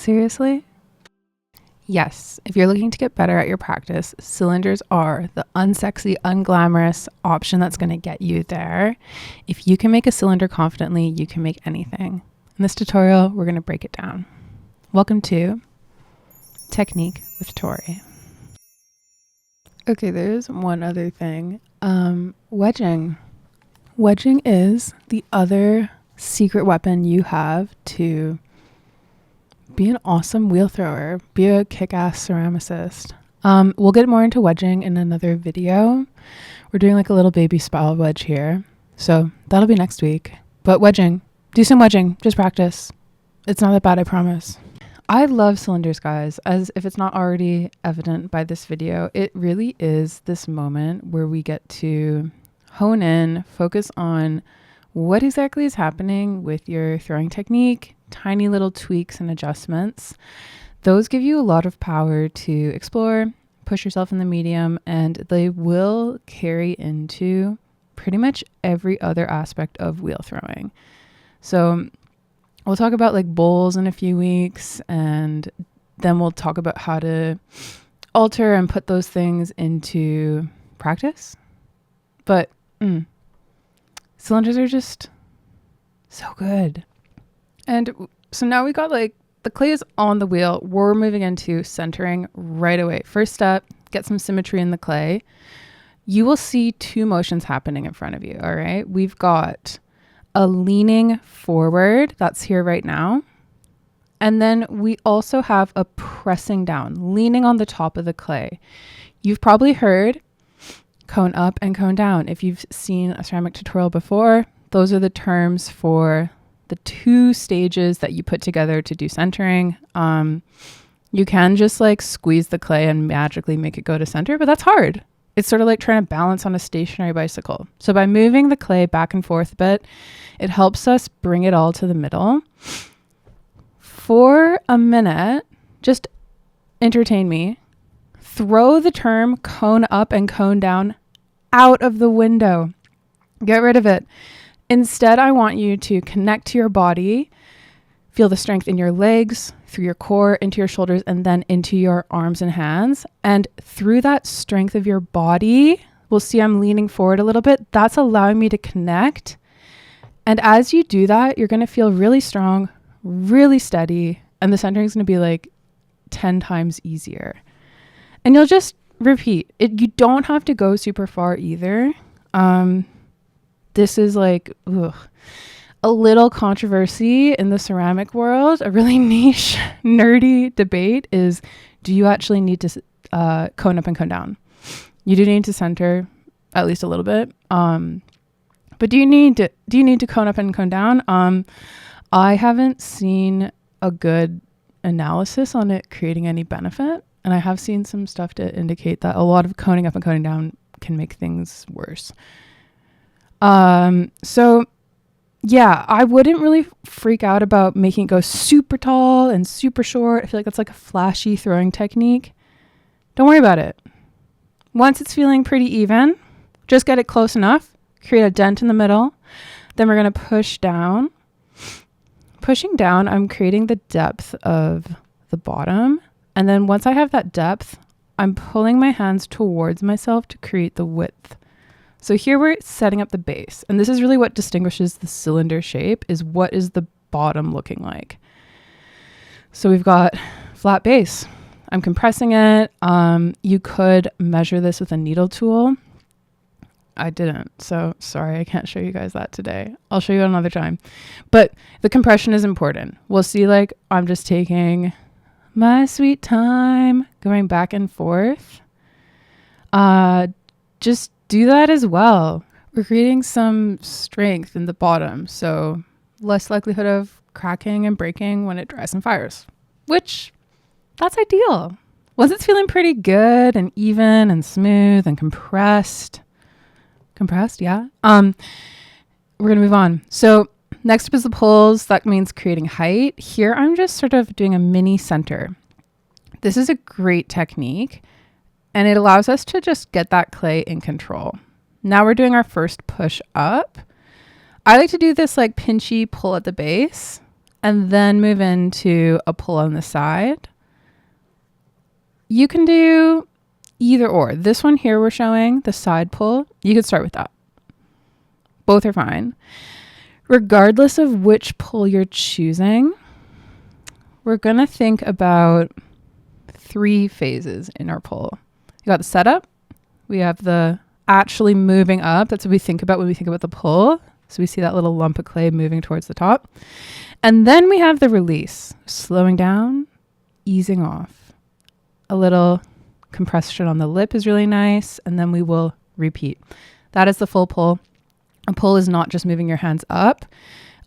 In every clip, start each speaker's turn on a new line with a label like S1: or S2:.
S1: Seriously? Yes, if you're looking to get better at your practice, cylinders are the unsexy, unglamorous option that's going to get you there. If you can make a cylinder confidently, you can make anything. In this tutorial, we're going to break it down. Welcome to Technique with Tori. Okay, there's one other thing. Wedging. Wedging is the other secret weapon you have to be an awesome wheel thrower, be a kick-ass ceramicist. We'll get more into wedging in another video. We're doing like a little baby spiral wedge here. So that'll be next week. But wedging, do some wedging, just practice. It's not that bad, I promise. I love cylinders, guys. As if it's not already evident by this video, it really is this moment where we get to hone in, focus on what exactly is happening with your throwing technique, tiny little tweaks and adjustments. Those give you a lot of power to explore, push yourself in the medium, and they will carry into pretty much every other aspect of wheel throwing. So we'll talk about like bowls in a few weeks, and then we'll talk about how to alter and put those things into practice. But cylinders are just so good. And so now we got like the clay is on the wheel. We're moving into centering right away. First step, get some symmetry in the clay. You will see two motions happening in front of you. All right. We've got a leaning forward that's here right now. And then we also have a pressing down, leaning on the top of the clay. You've probably heard cone up and cone down. If you've seen a ceramic tutorial before, those are the terms for the two stages that you put together to do centering. You can just like squeeze the clay and magically make it go to center, but that's hard. It's sort of like trying to balance on a stationary bicycle. So by moving the clay back and forth a bit, it helps us bring it all to the middle. For a minute, just entertain me. Throw the term cone up and cone down out of the window. Get rid of it. Instead, I want you to connect to your body, feel the strength in your legs, through your core, into your shoulders, and then into your arms and hands. And through that strength of your body, we'll see I'm leaning forward a little bit. That's allowing me to connect. And as you do that, you're going to feel really strong, really steady, and the centering is going to be like 10 times easier. And you'll just repeat it. You don't have to go super far either. This is like a little controversy in the ceramic world. A really niche, nerdy debate is, do you actually need to cone up and cone down? You do need to center at least a little bit. But do you need to cone up and cone down? I haven't seen a good analysis on it creating any benefit. And I have seen some stuff to indicate that a lot of coning up and coning down can make things worse. So yeah, I wouldn't really freak out about making it go super tall and super short. I feel like that's like a flashy throwing technique. Don't worry about it. Once it's feeling pretty even, just get it close enough, create a dent in the middle. Then we're going to push down. Pushing down, I'm creating the depth of the bottom. And then once I have that depth, I'm pulling my hands towards myself to create the width. So here we're setting up the base. And this is really what distinguishes the cylinder shape, is what is the bottom looking like. So we've got flat base. I'm compressing it. You could measure this with a needle tool. I didn't. So sorry, I can't show you guys that today. I'll show you another time. But the compression is important. We'll see, like, I'm just taking my sweet time going back and forth. Just do that as well. We're creating some strength in the bottom, so less likelihood of cracking and breaking when it dries and fires, which that's ideal. Once it's feeling pretty good and even and smooth and compressed, yeah. We're gonna move on. So next up is the pulls. That means creating height. Here I'm just sort of doing a mini center. This is a great technique, and it allows us to just get that clay in control. Now we're doing our first push up. I like to do this like pinchy pull at the base. and then move into a pull on the side. You can do either or. This one here we're showing, the side pull, you could start with that. Both are fine. Regardless of which pull you're choosing, we're going to think about 3 phases in our pull. You got the setup. We have the actually moving up. That's what we think about when we think about the pull. So we see that little lump of clay moving towards the top. And then we have the release, slowing down, easing off. A little compression on the lip is really nice. And then we will repeat. That is the full pull. A pull is not just moving your hands up.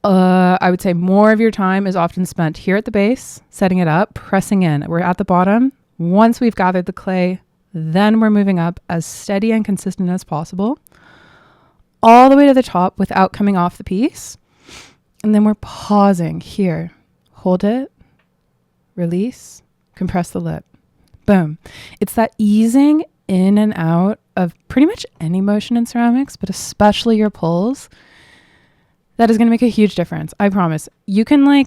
S1: I would say more of your time is often spent here at the base, setting it up, pressing in. We're at the bottom. Once we've gathered the clay, then we're moving up as steady and consistent as possible, all the way to the top without coming off the piece. And then we're pausing here. Hold it, release, compress the lip. Boom. It's that easing in and out of pretty much any motion in ceramics, but especially your pulls. That is going to make a huge difference. I promise. You can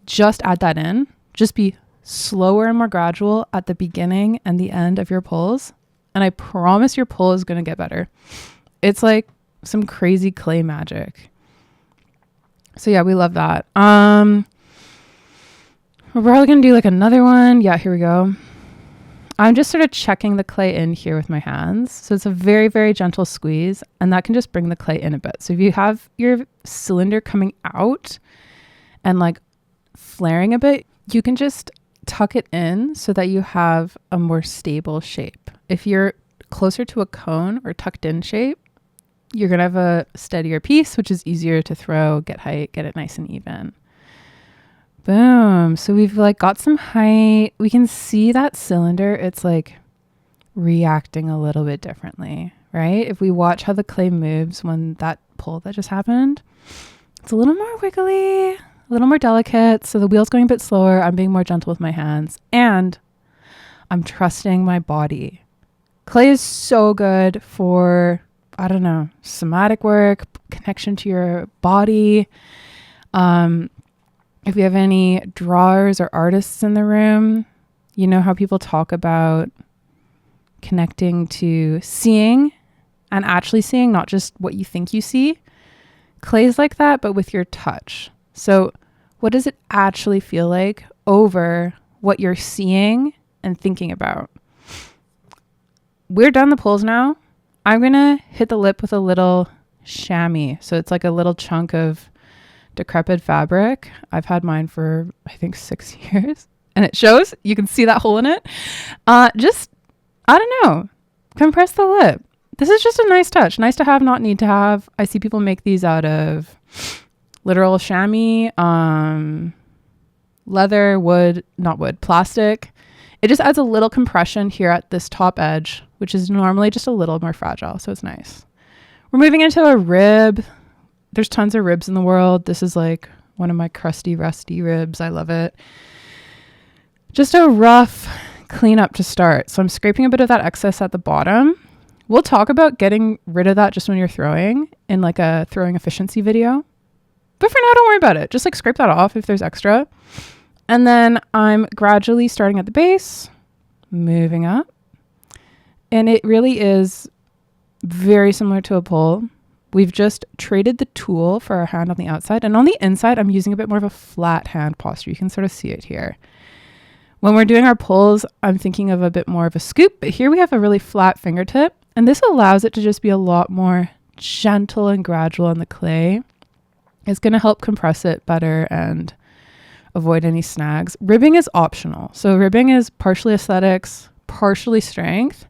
S1: just add that in. Just be slower and more gradual at the beginning and the end of your pulls. And I promise your pull is going to get better. It's like some crazy clay magic. So yeah, we love that. We're probably going to do another one. Yeah, here we go. I'm just sort of checking the clay in here with my hands. So it's a very, very gentle squeeze, and that can just bring the clay in a bit. So if you have your cylinder coming out and flaring a bit, you can just tuck it in so that you have a more stable shape. If you're closer to a cone or tucked in shape, you're going to have a steadier piece, which is easier to throw, get height, get it nice and even. Boom. So we've got some height. We can see that cylinder. It's reacting a little bit differently, right? If we watch how the clay moves when that pull that just happened, it's a little more wiggly, a little more delicate. So the wheel's going a bit slower. I'm being more gentle with my hands, and I'm trusting my body. Clay is so good for, somatic work, connection to your body. If we have any drawers or artists in the room, you know how people talk about connecting to seeing and actually seeing, not just what you think you see. Clay's like that, but with your touch. So what does it actually feel like over what you're seeing and thinking about? We're done the pulls now. I'm going to hit the lip with a little chamois. So it's a little chunk of decrepit fabric. I've had mine for I think 6 years, and it shows. You can see that hole in it. Compress the lip. This is just a nice touch. Nice to have, not need to have. I see people make these out of literal chamois, leather, wood, not wood, plastic. It just adds a little compression here at this top edge, which is normally just a little more fragile. So it's nice. We're moving into a rib. There's tons of ribs in the world. This is one of my crusty, rusty ribs. I love it. Just a rough cleanup to start. So I'm scraping a bit of that excess at the bottom. We'll talk about getting rid of that just when you're throwing in a throwing efficiency video. But for now, don't worry about it. Just scrape that off if there's extra. And then I'm gradually starting at the base, moving up. And it really is very similar to a pull. We've just traded the tool for our hand on the outside, and on the inside, I'm using a bit more of a flat hand posture. You can sort of see it here. When we're doing our pulls, I'm thinking of a bit more of a scoop, but here we have a really flat fingertip, and this allows it to just be a lot more gentle and gradual on the clay. It's going to help compress it better and avoid any snags. Ribbing is optional. So ribbing is partially aesthetics, partially strength.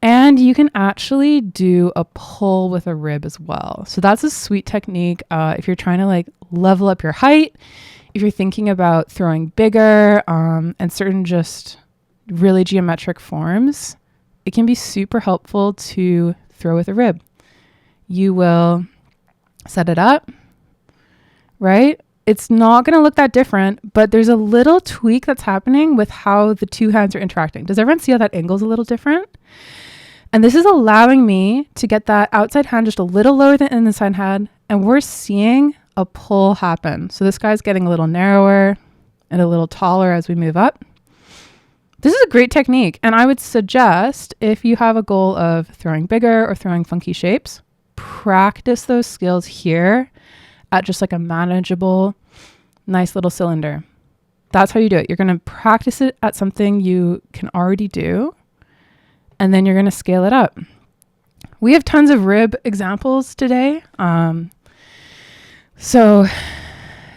S1: And you can actually do a pull with a rib as well. So that's a sweet technique if you're trying to level up your height, if you're thinking about throwing bigger and certain just really geometric forms. It can be super helpful to throw with a rib. You will set it up, right? It's not going to look that different, but there's a little tweak that's happening with how the two hands are interacting. Does everyone see how that angle's a little different? And this is allowing me to get that outside hand just a little lower than the inside hand. And we're seeing a pull happen. So this guy's getting a little narrower and a little taller as we move up. This is a great technique. And I would suggest if you have a goal of throwing bigger or throwing funky shapes, practice those skills here at just like a manageable, nice little cylinder. That's how you do it. You're going to practice it at something you can already do, and then you're going to scale it up. We have tons of rib examples today. So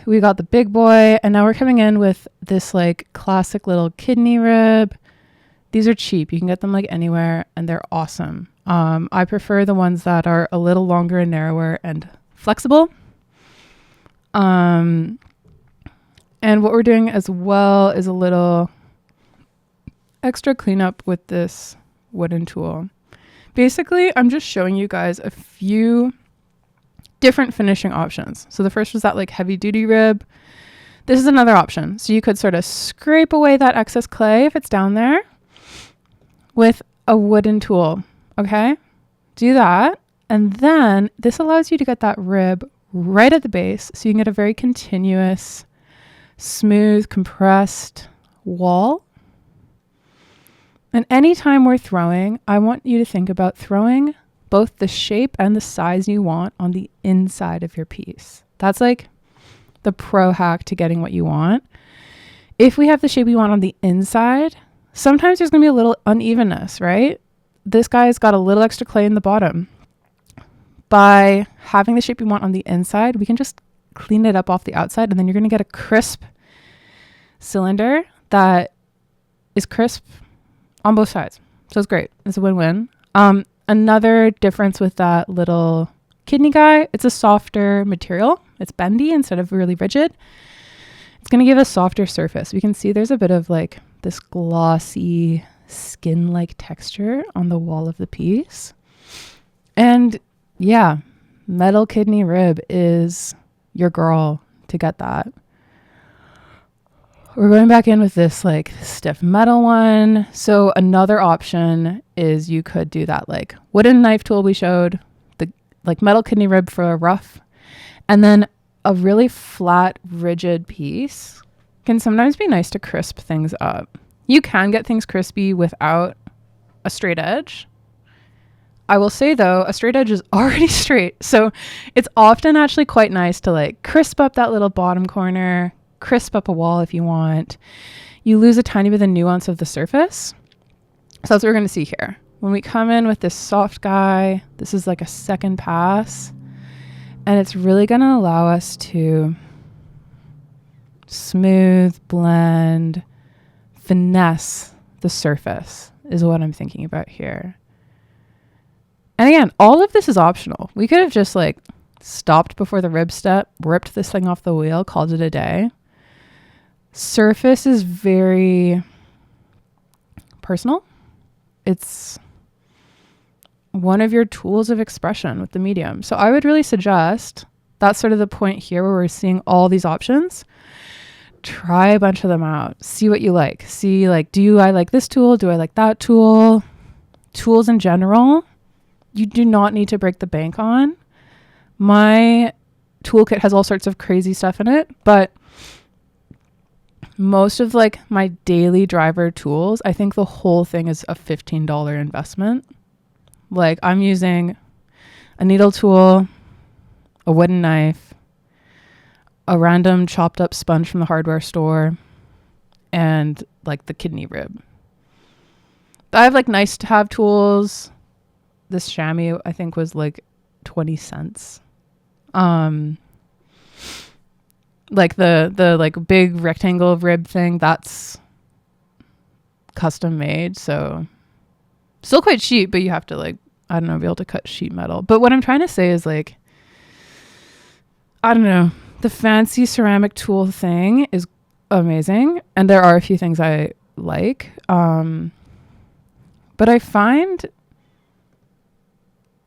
S1: we got the big boy, and now we're coming in with this like classic little kidney rib. These are cheap. You can get them like anywhere, and they're awesome. I prefer the ones that are a little longer and narrower and flexible. And what we're doing as well is a little extra cleanup with this wooden tool. Basically, I'm just showing you guys a few different finishing options. So the first was that like heavy duty rib. This is another option. So you could sort of scrape away that excess clay if it's down there with a wooden tool. Okay, do that. And then this allows you to get that rib right at the base. So you can get a very continuous, smooth, compressed wall. And anytime we're throwing, I want you to think about throwing both the shape and the size you want on the inside of your piece. That's like the pro hack to getting what you want. If we have the shape we want on the inside, sometimes there's going to be a little unevenness, right? This guy's got a little extra clay in the bottom. By having the shape you want on the inside, we can just clean it up off the outside, and then you're going to get a crisp cylinder that is crisp on both sides. So it's great. It's a win-win. Another difference with that little kidney guy, it's a softer material. It's bendy instead of really rigid. It's going to give a softer surface. We can see there's a bit of like this glossy skin-like texture on the wall of the piece. And yeah, metal kidney rib is your girl to get that. We're going back in with this like stiff metal one. So another option is you could do that like wooden knife tool we showed, the like metal kidney rib for a rough, and then a really flat, rigid piece can sometimes be nice to crisp things up. You can get things crispy without a straight edge. I will say though, a straight edge is already straight. So it's often actually quite nice to like crisp up that little bottom corner, crisp up a wall if you want. You lose a tiny bit of the nuance of the surface. So that's what we're going to see here. When we come in with this soft guy, this is like a second pass, and it's really going to allow us to smooth, blend, finesse the surface is what I'm thinking about here. And again, all of this is optional. We could have just like stopped before the rib step, ripped this thing off the wheel, called it a day. Surface is very personal. It's one of your tools of expression with the medium. So I would really suggest, that's sort of the point here where we're seeing all these options. Try a bunch of them out. See what you like. See like, do I like this tool? Do I like that tool? Tools in general, you do not need to break the bank on. My toolkit has all sorts of crazy stuff in it, but most of like my daily driver tools, I think the whole thing is a $15 investment. Like I'm using a needle tool, a wooden knife, a random chopped up sponge from the hardware store, and like the kidney rib. I have like nice to have tools. This chamois I think was like 20 cents. Like the like big rectangle rib thing, that's custom made, so still quite cheap, but you have to like, I don't know, be able to cut sheet metal. But what I'm trying to say is like, I don't know, the fancy ceramic tool thing is amazing, and there are a few things I like, but I find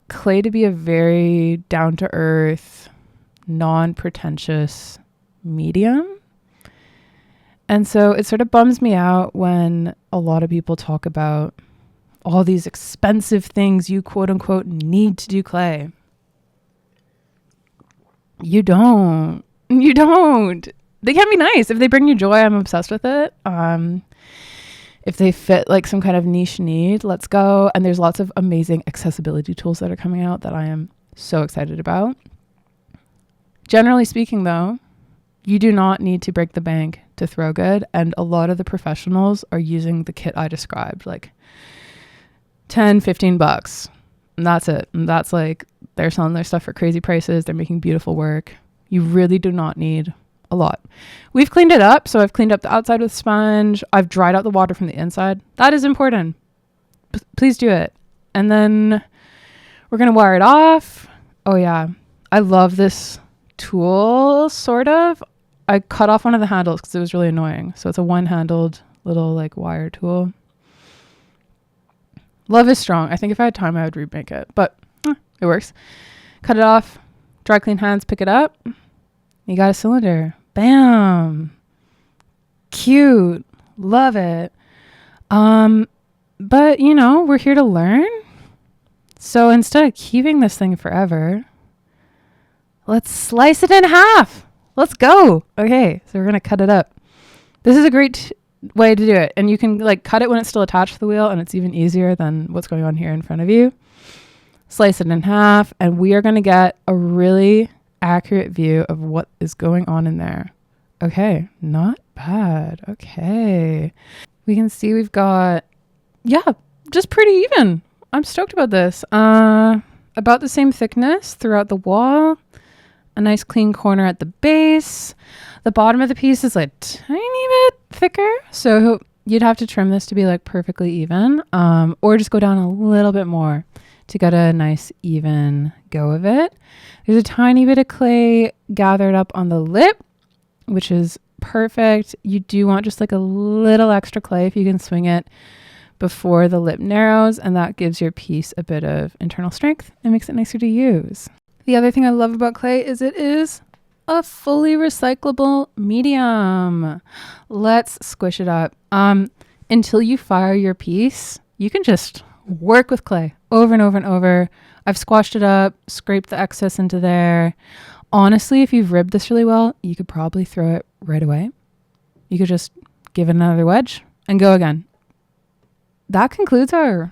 S1: clay to be a very down-to-earth, non-pretentious medium. And so it sort of bums me out when a lot of people talk about all these expensive things you quote unquote need to do clay. You don't. You don't. They can be nice. If they bring you joy, I'm obsessed with it. If they fit like some kind of niche need, let's go. And there's lots of amazing accessibility tools that are coming out that I am so excited about. Generally speaking, though, you do not need to break the bank to throw good. And a lot of the professionals are using the kit I described, like 10, 15 bucks. And that's it. And that's like, they're selling their stuff for crazy prices. They're making beautiful work. You really do not need a lot. We've cleaned it up. So I've cleaned up the outside with sponge. I've dried out the water from the inside. That is important. Please do it. And then we're going to wire it off. Oh yeah. I love this tool, sort of. I cut off one of the handles because it was really annoying. So it's a one-handled little like wire tool. Love is strong. I think if I had time, I would remake it, but it works. Cut it off, dry clean hands, pick it up. You got a cylinder. Bam. Cute. Love it. But you know, we're here to learn. So instead of keeping this thing forever, let's slice it in half. Let's go. Okay, so we're going to cut it up. This is a great way to do it. And you can like cut it when it's still attached to the wheel, and it's even easier than what's going on here in front of you. Slice it in half, and we are going to get a really accurate view of what is going on in there. Okay, not bad. Okay. We can see we've got, yeah, just pretty even. I'm stoked about this. About the same thickness throughout the wall. A nice clean corner at the base. The bottom of the piece is like tiny bit thicker. So you'd have to trim this to be like perfectly even, or just go down a little bit more to get a nice even go of it. There's a tiny bit of clay gathered up on the lip, which is perfect. You do want just like a little extra clay if you can swing it before the lip narrows, and that gives your piece a bit of internal strength and makes it nicer to use. The other thing I love about clay is it is a fully recyclable medium. Let's squish it up. Until you fire your piece, you can just work with clay over and over and over. I've squashed it up, scraped the excess into there. Honestly, if you've ribbed this really well, you could probably throw it right away. You could just give it another wedge and go again. That concludes our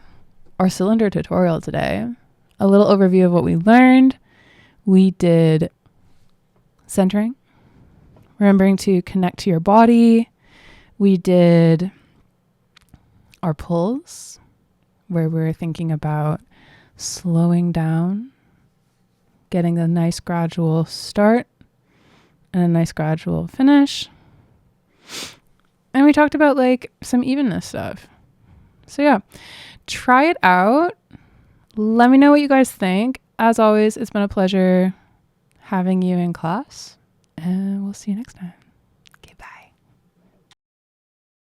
S1: cylinder tutorial today. A little overview of what we learned. We did centering, remembering to connect to your body. We did our pulls, where we're thinking about slowing down, getting a nice gradual start and a nice gradual finish. And we talked about like some evenness stuff. So yeah, try it out. Let me know what you guys think. As always, it's been a pleasure having you in class, and we'll see you next time.